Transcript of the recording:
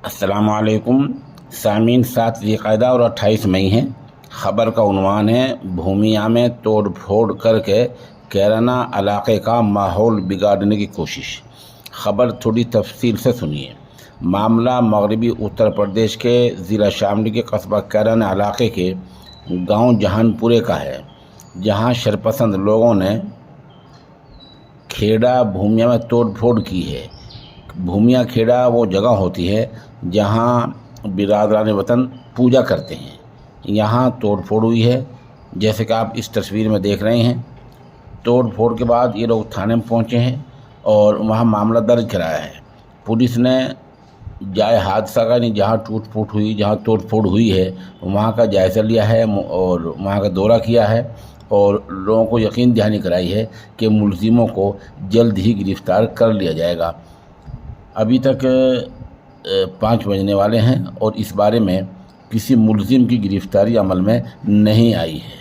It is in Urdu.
السلام علیکم سامعین، 7 ذی-القعدہ اور 28 مئی ہیں۔ خبر کا عنوان ہے بھومیا میں توڑ پھوڑ کر کے کیرانہ علاقے کا ماحول بگاڑنے کی کوشش۔ خبر تھوڑی تفصیل سے سنیے۔ معاملہ مغربی اتر پردیش کے ضلع شاملی کے قصبہ کیرانہ علاقے کے گاؤں جہان پورے کا ہے، جہاں شرپسند لوگوں نے کھیڑا بھومیا میں توڑ پھوڑ کی ہے۔ بھومیا کھیڑا وہ جگہ ہوتی ہے جہاں برادران وطن پوجا کرتے ہیں۔ یہاں توڑ پھوڑ ہوئی ہے، جیسے کہ آپ اس تصویر میں دیکھ رہے ہیں۔ توڑ پھوڑ کے بعد یہ لوگ تھانے میں پہنچے ہیں اور وہاں معاملہ درج کرایا ہے۔ پولیس نے جائے حادثہ کا جہاں ٹوٹ پھوٹ ہوئی، جہاں توڑ پھوڑ ہوئی ہے، وہاں کا جائزہ لیا ہے اور وہاں کا دورہ کیا ہے اور لوگوں کو یقین دہانی کرائی ہے کہ ملزموں کو جلد ہی گرفتار کر لیا جائے گا۔ ابھی تک 5 بجنے والے ہیں اور اس بارے میں کسی ملزم کی گرفتاری عمل میں نہیں آئی ہے۔